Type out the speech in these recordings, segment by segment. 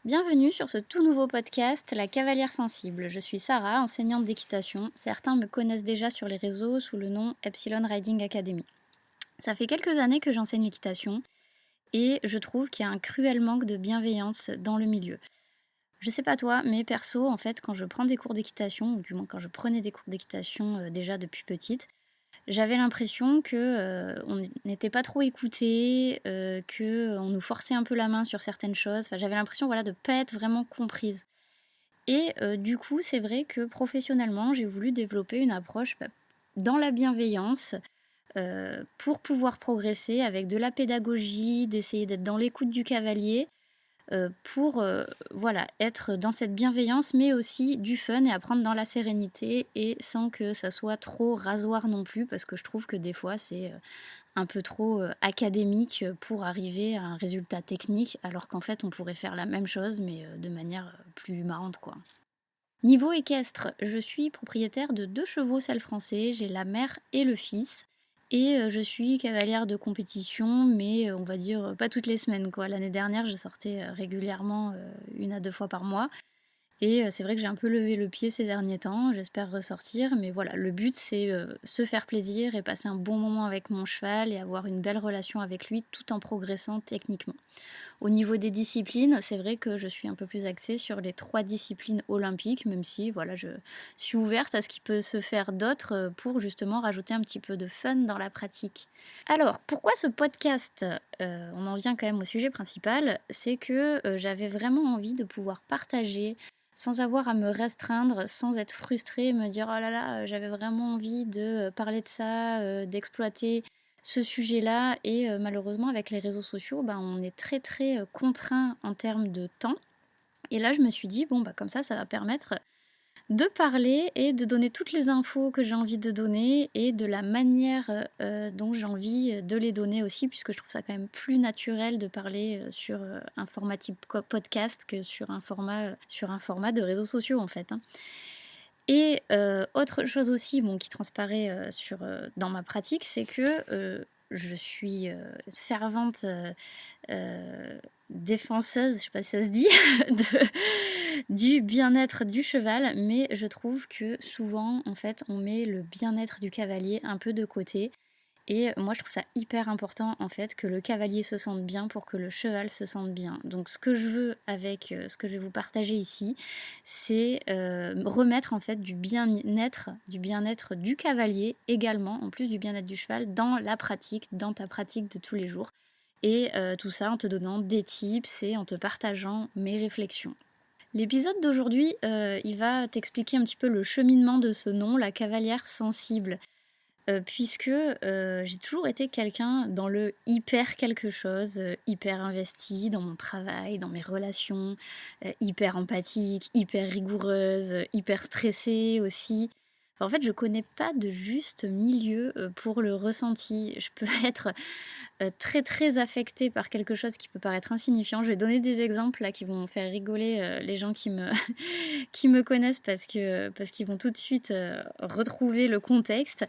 Bienvenue sur ce tout nouveau podcast, La Cavalière Sensible. Je suis Sarah, enseignante d'équitation. Certains me connaissent déjà sur les réseaux sous le nom Epsilon Riding Academy. Ça fait quelques années que j'enseigne l'équitation et je trouve qu'il y a un cruel manque de bienveillance dans le milieu. Je sais pas toi, mais perso, en fait, quand je prends des cours d'équitation, ou du moins quand je prenais des cours d'équitation déjà depuis petite, j'avais l'impression que, on n'était pas trop écoutés, qu'on nous forçait un peu la main sur certaines choses. Enfin, j'avais l'impression, voilà, de pas être vraiment comprise. Et du coup, c'est vrai que professionnellement, j'ai voulu développer une approche, dans la bienveillance, pour pouvoir progresser avec de la pédagogie, d'essayer d'être dans l'écoute du cavalier, pour, voilà, être dans cette bienveillance, mais aussi du fun et apprendre dans la sérénité et sans que ça soit trop rasoir non plus, parce que je trouve que des fois c'est, un peu trop, académique, pour arriver à un résultat technique, alors qu'en fait on pourrait faire la même chose mais, de manière, plus marrante, quoi. Niveau équestre, je suis propriétaire de 2 chevaux selle français, j'ai la mère et le fils et je suis cavalière de compétition mais, on va dire, pas toutes les semaines, quoi. L'année dernière, je sortais, régulièrement, 1 à 2 fois par mois et c'est vrai que j'ai un peu levé le pied ces derniers temps, j'espère ressortir, mais voilà, le but c'est, se faire plaisir et passer un bon moment avec mon cheval et avoir une belle relation avec lui tout en progressant techniquement. Au niveau des disciplines, c'est vrai que je suis un peu plus axée sur les 3 disciplines olympiques, même si voilà, je suis ouverte à ce qui peut se faire d'autre, pour justement rajouter un petit peu de fun dans la pratique. Alors, pourquoi ce podcast? On en vient quand même au sujet principal, c'est que, j'avais vraiment envie de pouvoir partager sans avoir à me restreindre, sans être frustrée et me dire: «Oh là là, j'avais vraiment envie de, parler de ça, d'exploiter ce sujet-là» et malheureusement avec les réseaux sociaux, ben, on est très, très, contraint en termes de temps et là je me suis dit: «Bon, bah, comme ça va permettre de parler et de donner toutes les infos que j'ai envie de donner et de la manière, dont j'ai envie, de les donner aussi puisque je trouve ça quand même plus naturel de parler, sur, un format type podcast que sur un format de réseaux sociaux, en fait, hein. Et autre chose aussi, bon, qui transparaît, dans ma pratique, c'est que, je suis, fervente, défenseuse, je sais pas si ça se dit, du bien-être du cheval, mais je trouve que souvent, en fait, on met le bien-être du cavalier un peu de côté et moi, je trouve ça hyper important, en fait, que le cavalier se sente bien pour que le cheval se sente bien. Donc ce que je veux avec, ce que je vais vous partager ici, c'est, remettre, en fait, du bien-être du cavalier également, en plus du bien-être du cheval, dans la pratique, dans ta pratique de tous les jours et tout ça en te donnant des tips et en te partageant mes réflexions. L'épisode d'aujourd'hui, il va t'expliquer un petit peu le cheminement de ce nom, la cavalière sensible. Puisque, j'ai toujours été quelqu'un dans le hyper quelque chose, hyper investi dans mon travail, dans mes relations, hyper empathique, hyper rigoureuse, hyper stressée aussi. Enfin, en fait, je connais pas de juste milieu, pour le ressenti. Je peux être, très, très affectée par quelque chose qui peut paraître insignifiant. Je vais donner des exemples là qui vont faire rigoler, les gens qui me qui me connaissent parce qu'ils vont tout de suite, retrouver le contexte.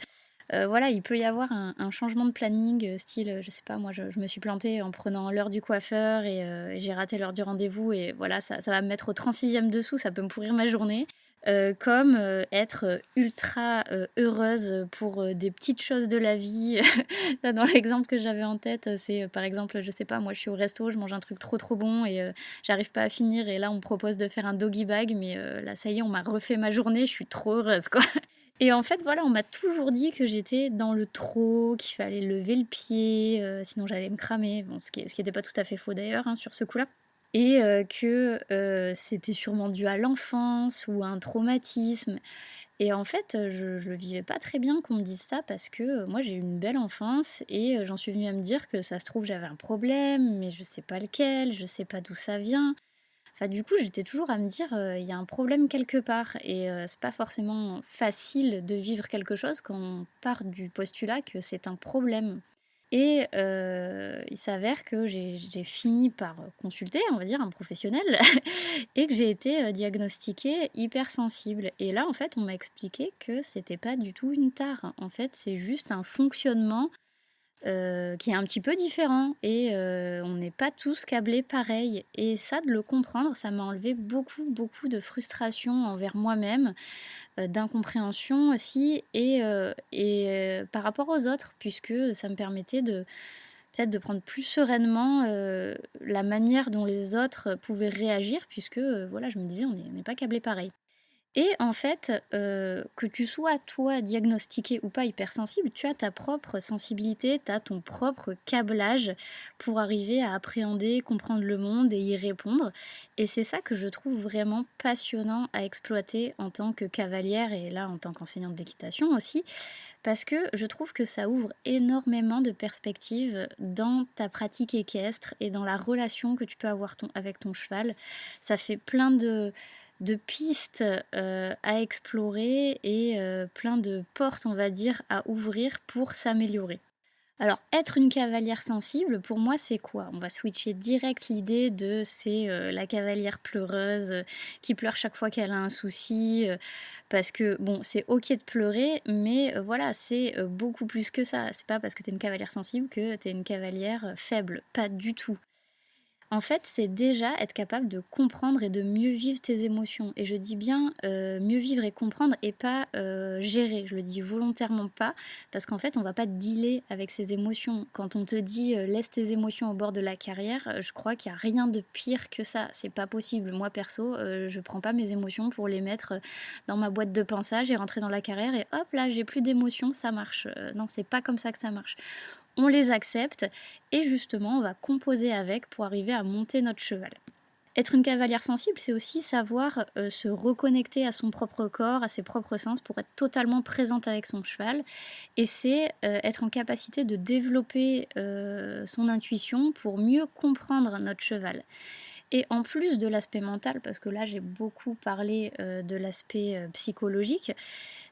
Voilà, il peut y avoir un changement de planning, style, je sais pas moi, je me suis plantée en prenant l'heure du coiffeur et j'ai raté l'heure du rendez-vous et voilà, ça va me mettre au 36e dessous, ça peut me pourrir ma journée. Comme, être, ultra, heureuse, pour, des petites choses de la vie. Là, dans l'exemple que j'avais en tête, c'est, par exemple, je sais pas, moi, je suis au resto, je mange un truc trop, trop bon et j'arrive pas à finir et là, on me propose de faire un doggy bag mais là, ça y est, on m'a refait ma journée, je suis trop heureuse, quoi. Et en fait, voilà, on m'a toujours dit que j'étais dans le trop, qu'il fallait lever le pied, sinon j'allais me cramer. Bon, ce qui était pas tout à fait faux d'ailleurs, hein, sur ce coup-là. Et que, c'était sûrement dû à l'enfance ou à un traumatisme. Et en fait, je vivais pas très bien qu'on me dise ça parce que, moi j'ai eu une belle enfance et j'en suis venue à me dire que ça se trouve j'avais un problème, mais je sais pas lequel, je sais pas d'où ça vient. Enfin, du coup, j'étais toujours à me dire, il y a un problème quelque part et c'est pas forcément facile de vivre quelque chose quand on part du postulat que c'est un problème et il s'avère que j'ai fini par, consulter, on va dire, un professionnel et que j'ai été, diagnostiquée hypersensible et là, en fait, on m'a expliqué que c'était pas du tout une tare. En fait, c'est juste un fonctionnement qui est un petit peu différent et on n'est pas tous câblés pareil et ça, de le comprendre, ça m'a enlevé beaucoup, beaucoup de frustration envers moi-même, d'incompréhension aussi et par rapport aux autres puisque ça me permettait de peut-être de prendre plus sereinement, la manière dont les autres pouvaient réagir puisque, voilà, je me disais: On n'est pas câblés pareil». Et en fait, que tu sois toi diagnostiqué ou pas hypersensible, tu as ta propre sensibilité, tu as ton propre câblage pour arriver à appréhender, comprendre le monde et y répondre. Et c'est ça que je trouve vraiment passionnant à exploiter en tant que cavalière et là en tant qu'enseignante d'équitation aussi, parce que je trouve que ça ouvre énormément de perspectives dans ta pratique équestre et dans la relation que tu peux avoir avec ton cheval. Ça fait plein de pistes à explorer et plein de portes, on va dire, à ouvrir pour s'améliorer. Alors, être une cavalière sensible, pour moi, c'est quoi? On va switcher direct l'idée de c'est la cavalière pleureuse qui pleure chaque fois qu'elle a un souci, parce que bon, c'est ok de pleurer, mais voilà, c'est beaucoup plus que ça. C'est pas parce que t'es une cavalière sensible que t'es une cavalière faible, pas du tout. En fait, c'est déjà être capable de comprendre et de mieux vivre tes émotions. Et je dis bien mieux vivre et comprendre et pas gérer. Je le dis volontairement pas parce qu'en fait, on va pas dealer avec ses émotions. Quand on te dit laisse tes émotions au bord de la carrière, je crois qu'il y a rien de pire que ça. C'est pas possible. Moi perso, je prends pas mes émotions pour les mettre dans ma boîte de pinçage et rentrer dans la carrière et hop là, j'ai plus d'émotions, ça marche. Non, c'est pas comme ça que ça marche. On les accepte et justement on va composer avec pour arriver à monter notre cheval. Être une cavalière sensible, c'est aussi savoir se reconnecter à son propre corps, à ses propres sens pour être totalement présente avec son cheval. Et c'est être en capacité de développer son intuition pour mieux comprendre notre cheval. Et en plus de l'aspect mental, parce que là j'ai beaucoup parlé de l'aspect psychologique,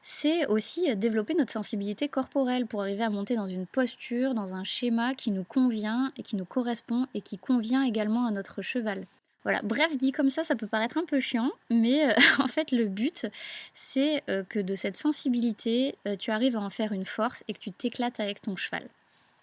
c'est aussi développer notre sensibilité corporelle pour arriver à monter dans une posture, dans un schéma qui nous convient et qui nous correspond et qui convient également à notre cheval. Voilà, bref, dit comme ça peut paraître un peu chiant, mais en fait le but, c'est que de cette sensibilité, tu arrives à en faire une force et que tu t'éclates avec ton cheval.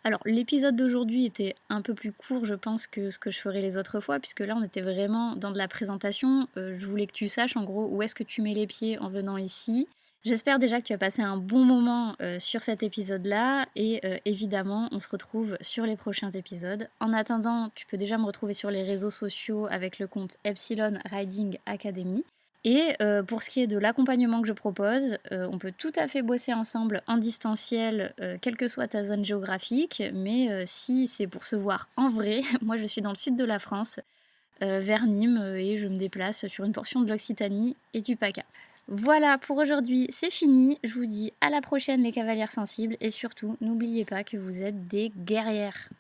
Alors, l'épisode d'aujourd'hui était un peu plus court, je pense, que ce que je ferai les autres fois, puisque là, on était vraiment dans de la présentation. Je voulais que tu saches, en gros, où est-ce que tu mets les pieds en venant ici. J'espère déjà que tu as passé un bon moment sur cet épisode-là, et évidemment, on se retrouve sur les prochains épisodes. En attendant, tu peux déjà me retrouver sur les réseaux sociaux avec le compte Epsilon Riding Academy. Et pour ce qui est de l'accompagnement que je propose, on peut tout à fait bosser ensemble en distanciel, quelle que soit ta zone géographique, mais si c'est pour se voir en vrai, moi je suis dans le sud de la France, vers Nîmes, et je me déplace sur une portion de l'Occitanie et du PACA. Voilà, pour aujourd'hui, c'est fini. Je vous dis à la prochaine les cavalières sensibles et surtout, n'oubliez pas que vous êtes des guerrières.